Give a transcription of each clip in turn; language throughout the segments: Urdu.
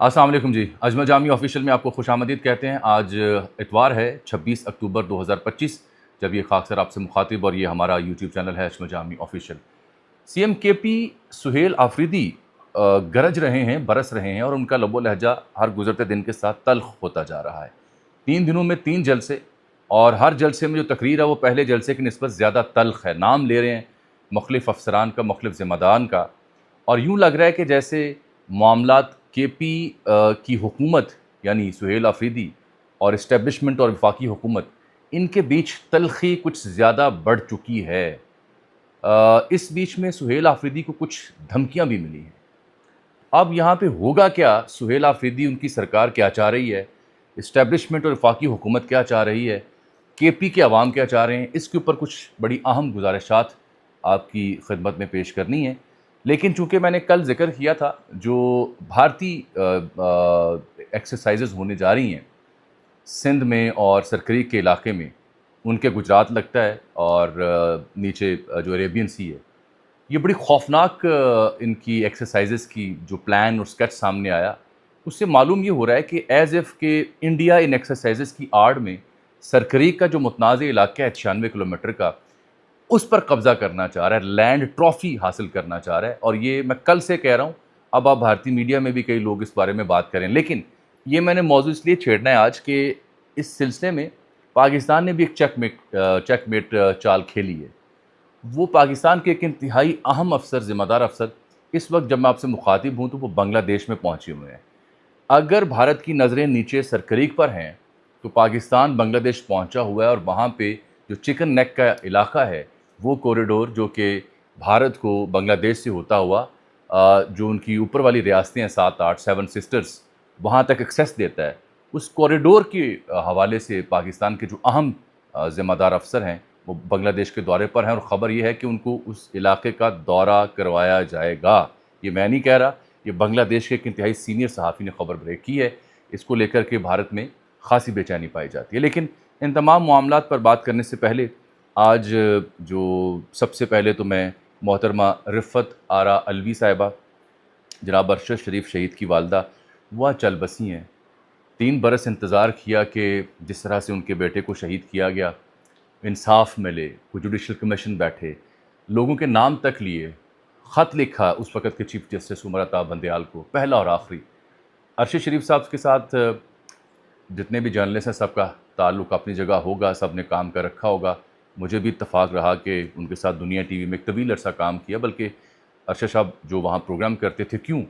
السلام علیکم جی، اجمل جامی آفیشیل میں آپ کو خوش آمدید کہتے ہیں۔ آج اتوار ہے 26 اکتوبر 2025، جب یہ خاکسر آپ سے مخاطب اور یہ ہمارا یوٹیوب چینل ہے اجمل جامی آفیشیل۔ سی ایم کے پی سہیل آفریدی گرج رہے ہیں، برس رہے ہیں اور ان کا لب و لہجہ ہر گزرتے دن کے ساتھ تلخ ہوتا جا رہا ہے۔ 3 دنوں میں 3 جلسے، اور ہر جلسے میں جو تقریر ہے وہ پہلے جلسے کی نسبت زیادہ تلخ ہے۔ نام لے رہے ہیں مختلف افسران کا، مختلف ذمہ داران کا، اور یوں لگ رہا ہے کہ جیسے معاملات کے پی کی حکومت یعنی سہیل آفریدی اور اسٹیبلشمنٹ اور وفاقی حکومت، ان کے بیچ تلخی کچھ زیادہ بڑھ چکی ہے۔ اس بیچ میں سہیل آفریدی کو کچھ دھمکیاں بھی ملی ہیں۔ اب یہاں پہ ہوگا کیا؟ سہیل آفریدی، ان کی سرکار کیا چاہ رہی ہے، اسٹیبلشمنٹ اور وفاقی حکومت کیا چاہ رہی ہے، کے پی کے عوام کیا چاہ رہے ہیں، اس کے اوپر کچھ بڑی اہم گزارشات آپ کی خدمت میں پیش کرنی ہے۔ لیکن چونکہ میں نے کل ذکر کیا تھا جو بھارتی ایکسرسائزز ہونے جا رہی ہیں سندھ میں اور سرکریک کے علاقے میں، ان کے گجرات لگتا ہے اور نیچے جو عریبین سی ہے، یہ بڑی خوفناک ان کی ایکسرسائزز کی جو پلان اور سکیچ سامنے آیا، اس سے معلوم یہ ہو رہا ہے کہ ایز ایف کہ انڈیا ان ایکسرسائزز کی آڑ میں سرکریک کا جو متنازع علاقہ ہے 96 کلومیٹر کا، اس پر قبضہ کرنا چاہ رہا ہے، لینڈ ٹرافی حاصل کرنا چاہ رہا ہے۔ اور یہ میں کل سے کہہ رہا ہوں، اب آپ بھارتی میڈیا میں بھی کئی لوگ اس بارے میں بات کریں، لیکن یہ میں نے موضوع اس لیے چھیڑنا ہے آج کہ اس سلسلے میں پاکستان نے بھی ایک چیک میٹ چال کھیلی ہے۔ وہ پاکستان کے ایک انتہائی اہم افسر، ذمہ دار افسر، اس وقت جب میں آپ سے مخاطب ہوں تو وہ بنگلہ دیش میں پہنچے ہوئے ہیں۔ اگر بھارت کی نظریں نیچے سرکریک پر ہیں تو پاکستان بنگلہ دیش پہنچا ہوا ہے، اور وہاں پہ جو چکن نیک کا علاقہ ہے، وہ کوریڈور جو کہ بھارت کو بنگلہ دیش سے ہوتا ہوا جو ان کی اوپر والی ریاستیں ہیں 7-8 7 سسٹرز، وہاں تک ایکسیس دیتا ہے، اس کوریڈور کے حوالے سے پاکستان کے جو اہم ذمہ دار افسر ہیں وہ بنگلہ دیش کے دورے پر ہیں، اور خبر یہ ہے کہ ان کو اس علاقے کا دورہ کروایا جائے گا۔ یہ میں نہیں کہہ رہا، یہ بنگلہ دیش کے ایک انتہائی سینئر صحافی نے خبر بریک کی ہے۔ اس کو لے کر کے بھارت میں خاصی بے چینی پائی جاتی ہے۔ لیکن ان تمام معاملات پر بات کرنے سے پہلے آج جو سب سے پہلے تو میں محترمہ رفت آرا الوی صاحبہ، جناب ارشد شریف شہید کی والدہ، وہ چل بسی ہیں۔ 3 برس انتظار کیا کہ جس طرح سے ان کے بیٹے کو شہید کیا گیا، انصاف ملے، کوئی جوڈیشل کمیشن بیٹھے، لوگوں کے نام تک لیے، خط لکھا اس وقت کے چیف جسٹس عمر عطا بندیال کو، پہلا اور آخری۔ ارشد شریف صاحب کے ساتھ جتنے بھی جرنلسٹ ہیں سب کا تعلق اپنی جگہ ہوگا، سب نے کام کر رکھا ہوگا۔ مجھے بھی اتفاق رہا کہ ان کے ساتھ دنیا ٹی وی میں ایک طویل عرصہ کام کیا، بلکہ ارشد صاحب جو وہاں پروگرام کرتے تھے، کیوں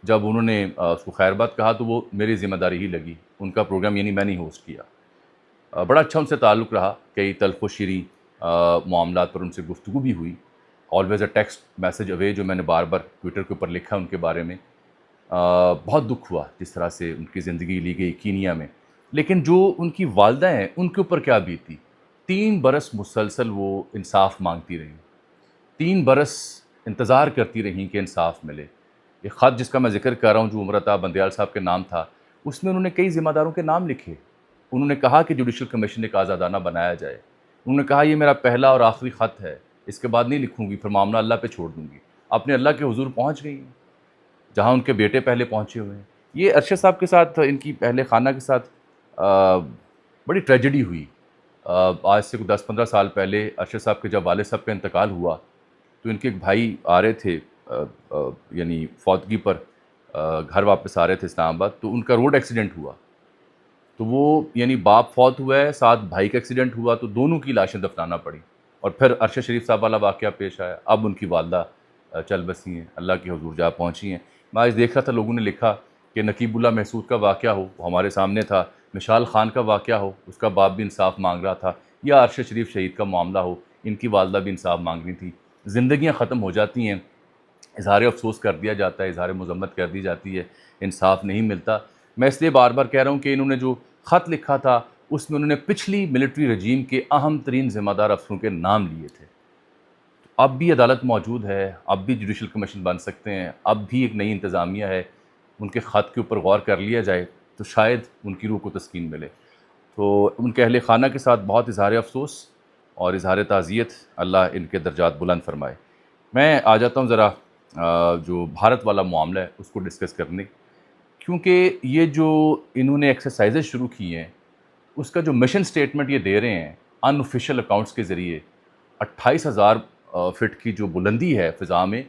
جب انہوں نے اس کو خیر بات کہا تو وہ میری ذمہ داری ہی لگی، ان کا پروگرام یعنی میں نہیں ہوسٹ کیا۔ بڑا اچھا ان سے تعلق رہا، کئی تلخ و شیریں معاملات پر ان سے گفتگو بھی ہوئی۔ آلویز اے ٹیکسٹ میسج اوے جو میں نے بار بار ٹویٹر کے اوپر لکھا ان کے بارے میں، بہت دکھ ہوا جس طرح سے ان کی زندگی لی گئی کینیا میں۔ لیکن جو ان کی والدہ ہیں ان کے اوپر کیا بیتی؟ 3 برس مسلسل وہ انصاف مانگتی رہیں، 3 برس انتظار کرتی رہیں کہ انصاف ملے۔ یہ خط جس کا میں ذکر کر رہا ہوں جو عمر عطا بندیال صاحب کے نام تھا، اس میں انہوں نے کئی ذمہ داروں کے نام لکھے۔ انہوں نے کہا کہ جوڈیشل کمیشن ایک آزادانہ بنایا جائے۔ انہوں نے کہا یہ میرا پہلا اور آخری خط ہے، اس کے بعد نہیں لکھوں گی، پھر معاملہ اللہ پہ چھوڑ دوں گی۔ اپنے اللہ کے حضور پہنچ گئی ہیں جہاں ان کے بیٹے پہلے پہنچے ہوئے ہیں۔ یہ ارشد صاحب کے ساتھ، ان کی اہل خانہ کے ساتھ بڑی ٹریجڈی ہوئی۔ آج سے 10-15 سال پہلے ارشد صاحب کے جب والد صاحب کا انتقال ہوا تو ان کے ایک بھائی آ رہے تھے یعنی فوتگی پر گھر واپس آ رہے تھے اسلام آباد، تو ان کا روڈ ایکسیڈنٹ ہوا، تو وہ یعنی باپ فوت ہوا ہے، ساتھ بھائی کا ایکسیڈنٹ ہوا، تو دونوں کی لاشیں دفنانا پڑی، اور پھر ارشد شریف صاحب والا واقعہ پیش آیا۔ اب ان کی والدہ چل بسی ہیں، اللہ کے حضور جا پہنچی ہیں۔ میں آج دیکھ رہا تھا لوگوں نے لکھا کہ نقیب اللہ محسود کا واقعہ ہو، وہ ہمارے سامنے تھا، مشال خان کا واقعہ ہو، اس کا باپ بھی انصاف مانگ رہا تھا، یا ارشد شریف شہید کا معاملہ ہو، ان کی والدہ بھی انصاف مانگنی تھی۔ زندگیاں ختم ہو جاتی ہیں، اظہار افسوس کر دیا جاتا ہے، اظہار مذمت کر دی جاتی ہے، انصاف نہیں ملتا۔ میں اس لیے بار بار کہہ رہا ہوں کہ انہوں نے جو خط لکھا تھا اس میں انہوں نے پچھلی ملٹری رجیم کے اہم ترین ذمہ دار افسروں کے نام لیے تھے۔ اب بھی عدالت موجود ہے، اب بھی جوڈیشل کمیشن بن سکتے ہیں، اب بھی ایک نئی انتظامیہ ہے، ان کے خط کے اوپر غور کر لیا جائے تو شاید ان کی روح کو تسکین ملے۔ تو ان کے اہل خانہ کے ساتھ بہت اظہار افسوس اور اظہار تعزیت، اللہ ان کے درجات بلند فرمائے۔ میں آ جاتا ہوں ذرا جو بھارت والا معاملہ ہے اس کو ڈسکس کرنے، کیونکہ یہ جو انہوں نے ایکسرسائزز شروع کی ہیں اس کا جو مشن سٹیٹمنٹ یہ دے رہے ہیں ان آفیشیل اکاؤنٹس کے ذریعے 28,000 فٹ کی جو بلندی ہے فضا میں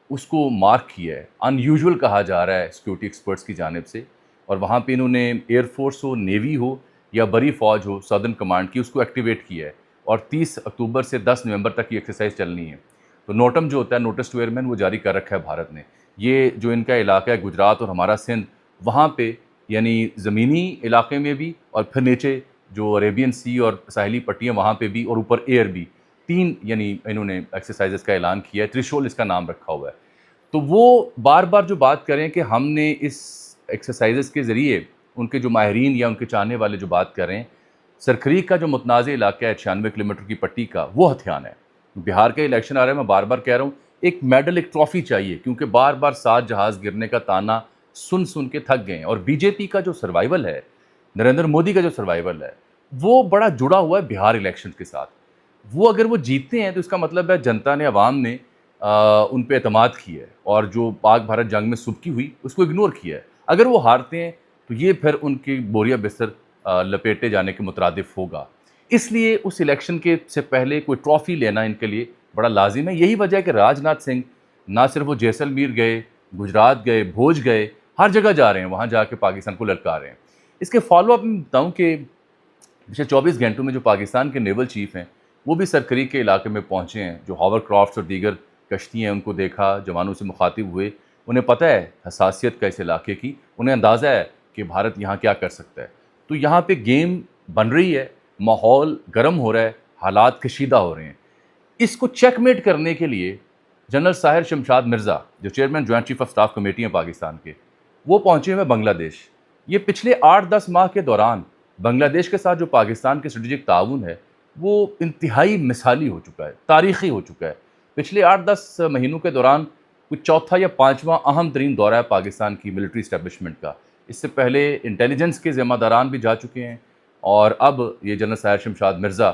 اس کو مارک کیا ہے. ان یوزول کہا جا رہا ہے سیکورٹی ایکسپرٹس کی جانب سے, اور وہاں پہ انہوں نے ایئر فورس ہو, نیوی ہو یا بری فوج ہو سدرن کمانڈ کی, اس کو ایکٹیویٹ کیا ہے, اور 30 اکتوبر سے 10 نومبر تک یہ ایکسرسائز چلنی ہے. تو نوٹم جو ہوتا ہے نوٹس ٹو ایئرمین وہ جاری کر رکھا ہے بھارت نے. یہ جو ان کا علاقہ ہے گجرات اور ہمارا سندھ, وہاں پہ یعنی زمینی علاقے میں بھی اور پھر نیچے جو عریبین سی اور ساحلی پٹیاں وہاں پہ بھی اور اوپر ایئر بھی, 3 یعنی انہوں نے ایکسرسائزز کا اعلان کیا ہے. تریشول اس کا نام رکھا ہوا ہے. تو وہ بار بار جو بات کریں کہ ہم نے اس ایکسرسائزز کے ذریعے, ان کے جو ماہرین یا ان کے چاہنے والے جو بات کر رہے ہیں, سرخریک کا جو متنازع علاقہ ہے 96 کلومیٹر کی پٹی کا, وہ ہتھیان ہے. بہار کا الیکشن آ رہا ہے, میں بار بار کہہ رہا ہوں ایک میڈل, ایک ٹرافی چاہیے, کیونکہ بار بار 7 جہاز گرنے کا تانا سن کے تھک گئے ہیں. اور بی جے پی کا جو سروائیول ہے, نریندر مودی کا جو سروائیول ہے, وہ بڑا جڑا ہوا ہے بہار الیکشن کے ساتھ. وہ اگر وہ جیتتے ہیں تو اس کا مطلب ہے جنتا نے, عوام نے ان پہ اعتماد کیا ہے, اور جو پاک بھارت جنگ میں سبکی ہوئی اس کو اگنور کیا ہے. اگر وہ ہارتے ہیں تو یہ پھر ان کی بوریا بستر لپیٹے جانے کے مترادف ہوگا. اس لیے اس الیکشن کے سے پہلے کوئی ٹرافی لینا ان کے لیے بڑا لازم ہے. یہی وجہ ہے کہ راج ناتھ سنگھ نہ صرف وہ جیسلمیر گئے, گجرات گئے, بھوج گئے, ہر جگہ جا رہے ہیں, وہاں جا کے پاکستان کو للکار رہے ہیں. اس کے فالو اپ میں بتاؤں کہ پچھلے 24 گھنٹوں میں جو پاکستان کے نیول چیف ہیں وہ بھی سرخریک کے علاقے میں پہنچے ہیں. جو ہاور کرافٹس اور دیگر کشتی ہیں ان کو دیکھا, جوانوں سے مخاطب ہوئے, انہیں پتہ ہے حساسیت کا اس علاقے کی, انہیں اندازہ ہے کہ بھارت یہاں کیا کر سکتا ہے. تو یہاں پہ گیم بن رہی ہے, ماحول گرم ہو رہا ہے, حالات کشیدہ ہو رہے ہیں. اس کو چیک میٹ کرنے کے لیے جنرل ساحر شمشاد مرزا, جو chairman joint chief of staff committee ہیں پاکستان کے, وہ پہنچے ہوئے بنگلہ دیش. یہ پچھلے 8-10 ماہ کے دوران بنگلہ دیش کے ساتھ جو پاکستان کے اسٹریٹجک تعاون ہے وہ انتہائی مثالی ہو چکا ہے, تاریخی ہو چکا ہے. پچھلے 8-10 مہینوں کے دوران کچھ چوتھا یا پانچواں اہم ترین دورہ ہے پاکستان کی ملٹری اسٹیبلشمنٹ کا. اس سے پہلے انٹیلیجنس کے ذمہ داران بھی جا چکے ہیں, اور اب یہ جنرل ساحر شمشاد مرزا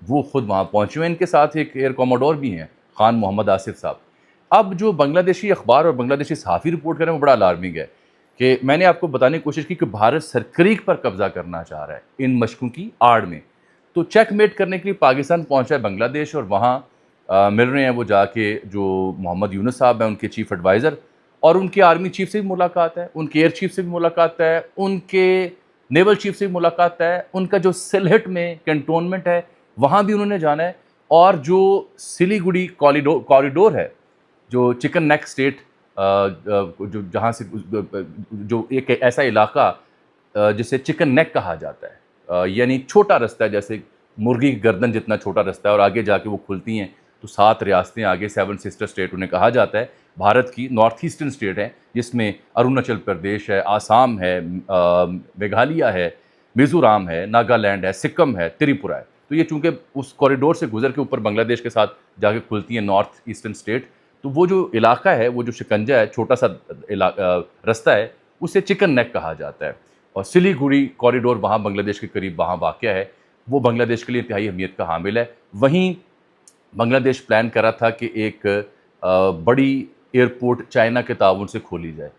وہ خود وہاں پہنچے ہوئے. ان کے ساتھ ایک ایئر کوموڈور بھی ہیں, خان محمد آصف صاحب. اب جو بنگلہ دیشی اخبار اور بنگلہ دیشی صحافی رپورٹ کر رہے ہیں وہ بڑا الارمنگ ہے, کہ میں نے آپ کو بتانے کی کوشش کی کہ بھارت سرخریک پر قبضہ کرنا چاہ رہا ہے ان مشقوں کی آڑ میں. تو چیک میٹ کرنے کے لیے پاکستان پہنچا ہے بنگلہ دیش, اور وہاں مل رہے ہیں وہ جا کے جو محمد یونس صاحب ہیں ان کے چیف ایڈوائزر, اور ان کے آرمی چیف سے بھی ملاقات ہے, ان کے ایئر چیف سے بھی ملاقات ہے, ان کے نیول چیف سے بھی ملاقات ہے, ان کا جو سلہٹ میں کنٹونمنٹ ہے وہاں بھی انہوں نے جانا ہے, اور جو سلیگوڑی کوریڈور ہے, جو چکن نیک اسٹیٹ, جو جہاں سے جو ایک ایسا علاقہ جسے چکن نیک کہا جاتا ہے, یعنی چھوٹا رستہ ہے, جیسے مرغی کی گردن جتنا چھوٹا رستہ ہے, اور آگے جا کے وہ کھلتی ہیں تو 7 ریاستیں آگے 7 سسٹر اسٹیٹ انہیں کہا جاتا ہے. بھارت کی نارتھ ایسٹرن اسٹیٹ ہے جس میں اروناچل پردیش ہے, آسام ہے, میگھالیہ ہے, میزورام ہے, ناگالینڈ ہے, سکم ہے, تریپورہ ہے. تو یہ چونکہ اس کوریڈور سے گزر کے اوپر بنگلہ دیش کے ساتھ جا کے کھلتی ہیں نارتھ ایسٹرن اسٹیٹ, تو وہ جو علاقہ ہے, وہ جو شکنجہ ہے, چھوٹا سا رستہ ہے, اسے چکن نیک کہا جاتا ہے. اور سلیگوڑی کوریڈور وہاں بنگلہ دیش کے قریب وہاں واقع ہے, وہ بنگلہ دیش کے لیے انتہائی اہمیت کا حامل ہے. وہیں بنگلہ دیش پلان کر رہا تھا کہ ایک بڑی ایئرپورٹ چائنا کے تعاون سے کھولی جائے.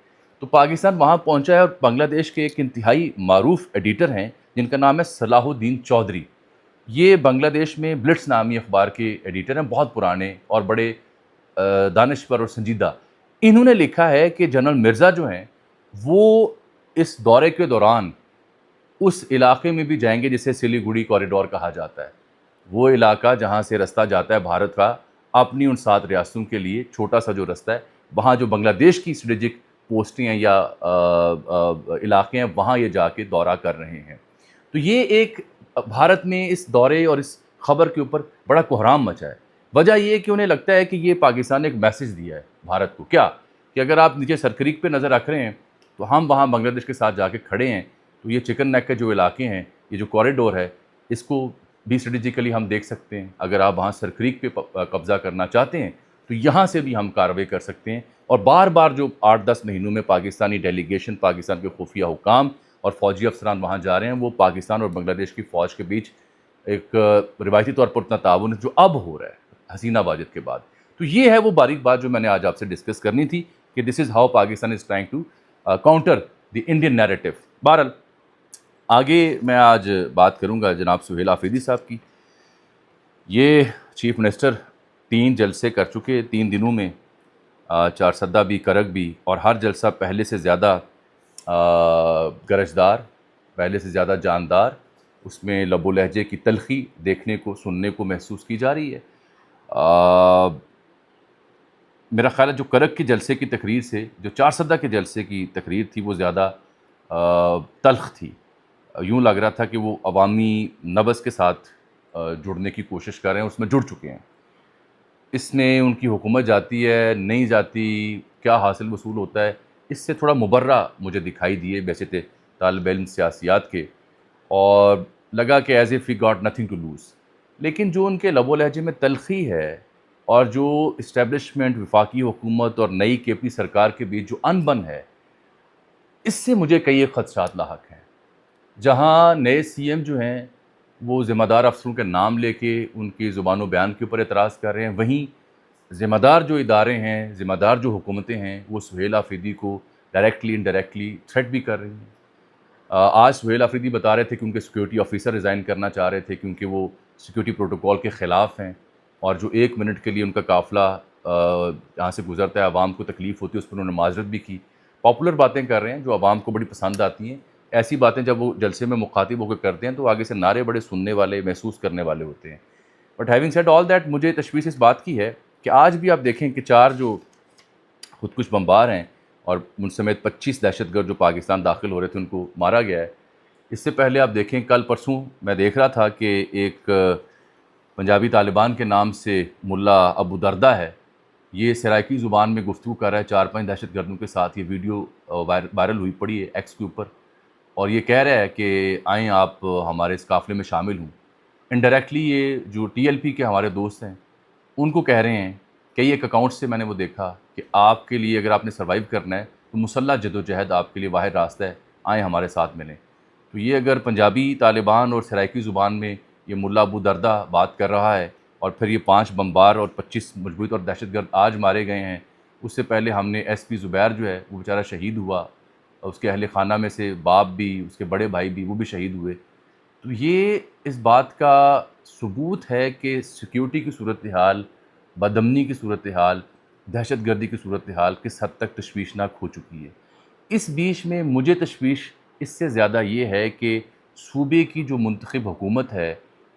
تو پاکستان وہاں پہنچا ہے, اور بنگلہ دیش کے ایک انتہائی معروف ایڈیٹر ہیں جن کا نام ہے صلاح الدین چودھری. یہ بنگلہ دیش میں بلٹس نامی اخبار کے ایڈیٹر ہیں, بہت پرانے اور بڑے دانشور اور سنجیدہ. انہوں نے لکھا ہے کہ جنرل مرزا جو ہیں وہ اس دورے کے دوران اس علاقے میں بھی جائیں گے جسے سلیگوڑی کوریڈور کہا جاتا ہے. وہ علاقہ جہاں سے رستہ جاتا ہے بھارت کا اپنی ان 7 ریاستوں کے لیے, چھوٹا سا جو رستہ ہے, وہاں جو بنگلہ دیش کی اسٹریٹجک پوسٹیں ہیں یا علاقے ہیں وہاں یہ جا کے دورہ کر رہے ہیں. تو یہ ایک بھارت میں اس دورے اور اس خبر کے اوپر بڑا کوہرام مچا ہے. وجہ یہ ہے کہ انہیں لگتا ہے کہ یہ پاکستان نے ایک میسج دیا ہے بھارت کو, کیا کہ اگر آپ نیچے سرخریک پہ نظر رکھ رہے ہیں تو ہم وہاں بنگلہ دیش کے ساتھ جا کے کھڑے ہیں, تو یہ چکن نیک کے جو علاقے ہیں, یہ جو کوریڈور ہے, اس کو بھی اسٹریٹجیکلی ہم دیکھ سکتے ہیں. اگر آپ وہاں سرخریک پہ قبضہ کرنا چاہتے ہیں تو یہاں سے بھی ہم کارروائی کر سکتے ہیں. اور بار بار جو 8-10 مہینوں میں پاکستانی ڈیلیگیشن, پاکستان کے خفیہ حکام اور فوجی افسران وہاں جا رہے ہیں, وہ پاکستان اور بنگلہ دیش کی فوج کے بیچ ایک روایتی طور پر اتنا تعاون جو اب ہو رہا ہے حسینہ واجد کے بعد. تو یہ ہے وہ باریک بات جو میں نے آج آپ سے ڈسکس کرنی تھی, کہ this is how Pakistan is trying to counter the Indian narrative. بہرحال آگے میں آج بات کروں گا جناب سہیل آفریدی صاحب کی. یہ چیف منسٹر 3 جلسے کر چکے 3 دنوں میں، 4 سدہ بھی، کرگ بھی، اور ہر جلسہ پہلے سے زیادہ گرجدار، پہلے سے زیادہ جاندار. اس میں لب و لہجے کی تلخی دیکھنے کو، سننے کو محسوس کی جا رہی ہے. میرا خیال ہے جو کرگ کے جلسے کی تقریر سے جو 4 سدہ کے جلسے کی تقریر تھی وہ زیادہ تلخ تھی. یوں لگ رہا تھا کہ وہ عوامی نبض کے ساتھ جڑنے کی کوشش کر رہے ہیں، اس میں جڑ چکے ہیں. اس میں ان کی حکومت جاتی ہے نہیں جاتی، کیا حاصل وصول ہوتا ہے، اس سے تھوڑا مبرہ مجھے دکھائی دیے ویسے تھے طالب علم سیاسیات کے، اور لگا کہ as if he got nothing to lose. لیکن جو ان کے لب و لہجے میں تلخی ہے، اور جو اسٹیبلشمنٹ، وفاقی حکومت اور نئی کے پی سرکار کے بیچ جو انبن ہے، اس سے مجھے کئی ایک خدشات لاحق ہیں. جہاں نئے سی ایم جو ہیں وہ ذمہ دار افسروں کے نام لے کے ان کی زبان و بیان کے اوپر اعتراض کر رہے ہیں، وہیں ذمہ دار جو ادارے ہیں، ذمہ دار جو حکومتیں ہیں، وہ سہیل آفریدی کو ڈائریکٹلی انڈائریکٹلی تھریٹ بھی کر رہی ہیں. آج سہیل آفریدی بتا رہے تھے کہ ان کے سیکورٹی آفیسر ریزائن کرنا چاہ رہے تھے کیونکہ وہ سیکورٹی پروٹوکول کے خلاف ہیں، اور جو 1 منٹ کے لیے ان کا قافلہ جہاں سے گزرتا ہے عوام کو تکلیف ہوتی ہے، اس پر انہوں نے معذرت بھی کی. پاپولر باتیں کر رہے ہیں جو عوام کو بڑی پسند آتی ہیں. ایسی باتیں جب وہ جلسے میں مخاطب ہو کے کرتے ہیں تو آگے سے نعرے بڑے سننے والے، محسوس کرنے والے ہوتے ہیں. But having said all that, مجھے تشویش اس بات کی ہے کہ آج بھی آپ دیکھیں کہ 4 جو خودکش بمبار ہیں اور ان سمیت 25 دہشت گرد جو پاکستان داخل ہو رہے تھے ان کو مارا گیا ہے. اس سے پہلے آپ دیکھیں کل پرسوں میں دیکھ رہا تھا کہ ایک پنجابی طالبان کے نام سے ملا ابو دردہ ہے، یہ سرائکی زبان میں گفتگو کر رہا ہے 4-5 دہشت گردوں کے ساتھ. یہ ویڈیو وائرل ہوئی پڑی ہے ایکس کے اوپر، اور یہ کہہ رہا ہے کہ آئیں آپ ہمارے اس قافلے میں شامل ہوں. انڈائریکٹلی یہ جو ٹی ایل پی کے ہمارے دوست ہیں ان کو کہہ رہے ہیں، کئی ایک اکاؤنٹ سے میں نے وہ دیکھا کہ آپ کے لیے اگر آپ نے سروائیو کرنا ہے تو مسلح جد و جہد آپ کے لیے واحد راستہ ہے، آئیں ہمارے ساتھ ملیں. تو یہ اگر پنجابی طالبان اور سرائکی زبان میں یہ ملا ابو دردہ بات کر رہا ہے، اور پھر یہ 5 بمبار اور 25 مجموعی طور دہشت گرد آج مارے گئے ہیں. اس سے پہلے ہم نے ایس پی زبیر جو ہے وہ بیچارہ شہید ہوا، اس کے اہل خانہ میں سے باپ بھی، اس کے بڑے بھائی بھی، وہ بھی شہید ہوئے. تو یہ اس بات کا ثبوت ہے کہ سیکیورٹی کی صورتحال، بدامنی کی صورتحال، دہشت گردی کی صورتحال کس حد تک تشویشناک ہو چکی ہے. اس بیچ میں مجھے تشویش اس سے زیادہ یہ ہے کہ صوبے کی جو منتخب حکومت ہے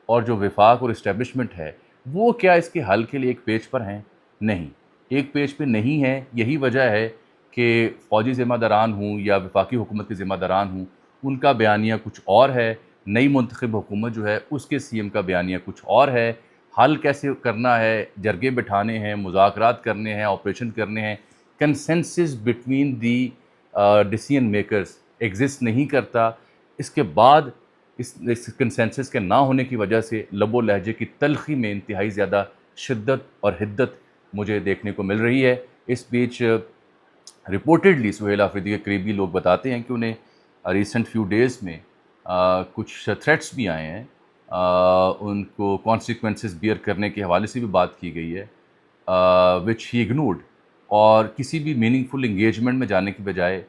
اور جو وفاق اور اسٹیبلشمنٹ ہے وہ کیا اس کے حل کے لیے ایک پیج پر ہیں؟ نہیں، ایک پیج پہ نہیں ہے. یہی وجہ ہے کہ فوجی ذمہ داران ہوں یا وفاقی حکومت کے ذمہ داران ہوں، ان کا بیانیہ کچھ اور ہے، نئی منتخب حکومت جو ہے اس کے سی ایم کا بیانیہ کچھ اور ہے. حل کیسے کرنا ہے، جرگے بٹھانے ہیں، مذاکرات کرنے ہیں، آپریشن کرنے ہیں، consensus between the decision makers exist نہیں کرتا. اس کے بعد اس کنسنسس کے نہ ہونے کی وجہ سے لب و لہجے کی تلخی میں انتہائی زیادہ شدت اور حدت مجھے دیکھنے کو مل رہی ہے. اس بیچ رپورٹڈلی سہیل آفریدی کے قریبی لوگ بتاتے ہیں کہ انہیں ریسنٹ فیو ڈیز میں کچھ تھریٹس بھی آئے ہیں، ان کو کانسیکوینسز بیئر کرنے کے حوالے سے بھی بات کی گئی ہے، وچ ہی اگنورڈ. اور کسی بھی میننگ فل انگیجمنٹ میں جانے کی بجائے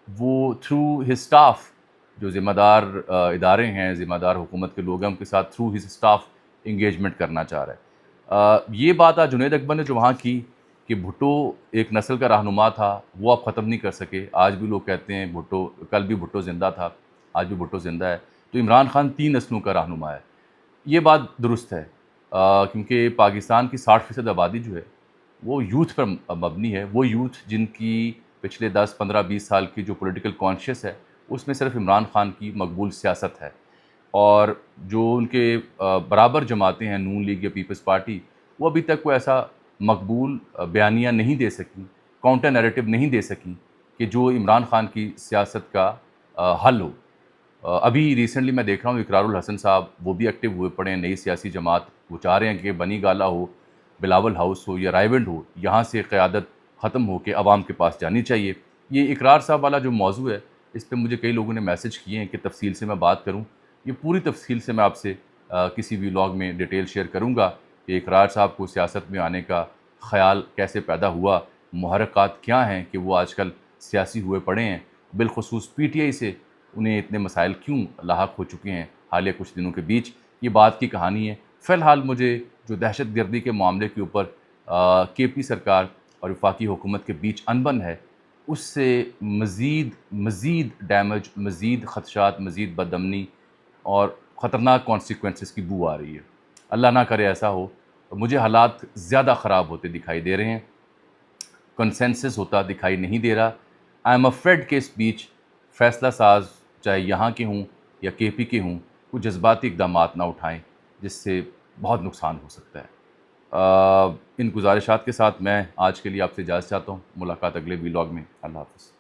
وہ تھرو ہز اسٹاف، جو ذمہ دار ادارے ہیں، ذمہ دار حکومت کے لوگ ہیں، ان کے ساتھ تھرو ہز اسٹاف انگیجمنٹ کرنا چاہ رہا ہے. یہ بات آج جنید اکبر نے جو وہاں کی کہ بھٹو ایک نسل کا رہنما تھا، وہ آپ ختم نہیں کر سکے. آج بھی لوگ کہتے ہیں بھٹو، کل بھی بھٹو زندہ تھا، آج بھی بھٹو زندہ ہے. تو عمران خان 3 نسلوں کا رہنما ہے. یہ بات درست ہے، کیونکہ پاکستان کی 60% آبادی جو ہے وہ یوتھ پر مبنی ہے. وہ یوتھ جن کی پچھلے 10 15 20 سال کی جو پولیٹیکل کانشیس ہے، اس میں صرف عمران خان کی مقبول سیاست ہے. اور جو ان کے برابر جماعتیں ہیں، نون لیگ یا پیپلز پارٹی، وہ ابھی تک کوئی ایسا مقبول بیانیہ نہیں دے سکیں، کاؤنٹر نیریٹو نہیں دے سکیں کہ جو عمران خان کی سیاست کا حل ہو. ابھی ریسنٹلی میں دیکھ رہا ہوں اقرار الحسن صاحب، وہ بھی ایکٹیو ہوئے پڑے ہیں، نئی سیاسی جماعت. وہ چاہ رہے ہیں کہ بنی گالہ ہو، بلاول ہاؤس ہو یا رائے ونڈ ہو، یہاں سے قیادت ختم ہو کے عوام کے پاس جانی چاہیے. یہ اقرار صاحب والا جو موضوع ہے، اس پہ مجھے کئی لوگوں نے میسج کیے ہیں کہ تفصیل سے میں بات کروں. یہ پوری تفصیل سے میں آپ سے کسی ولاگ میں ڈیٹیل شیئر کروں گا کہ اقرار صاحب کو سیاست میں آنے کا خیال کیسے پیدا ہوا، محرکات کیا ہیں کہ وہ آج کل سیاسی ہوئے پڑے ہیں. بالخصوص پی ٹی آئی سے انہیں اتنے مسائل کیوں لاحق ہو چکے ہیں حالیہ کچھ دنوں کے بیچ، یہ بات کی کہانی ہے۔ فی الحال مجھے جو دہشت گردی کے معاملے کے اوپر کے پی سرکار اور وفاقی حکومت کے بیچ انبن ہے، اس سے مزید ڈیمیج، مزید خدشات، مزید بدامنی اور خطرناک کانسیکوینسز کی بو آ رہی ہے۔ اللہ نہ کرے ایسا ہو۔ مجھے حالات زیادہ خراب ہوتے دکھائی دے رہے ہیں، کنسنسس ہوتا دکھائی نہیں دے رہا۔ آئی ایم افریڈ کہ اس بیچ فیصلہ ساز چاہے یہاں کے ہوں یا کے پی کے ہوں کچھ جذباتی اقدامات نہ اٹھائیں جس سے بہت نقصان ہو سکتا ہے۔ ان گزارشات کے ساتھ میں آج کے لیے آپ سے اجازت چاہتا ہوں۔ ملاقات اگلے ویلاگ میں۔ اللہ حافظ۔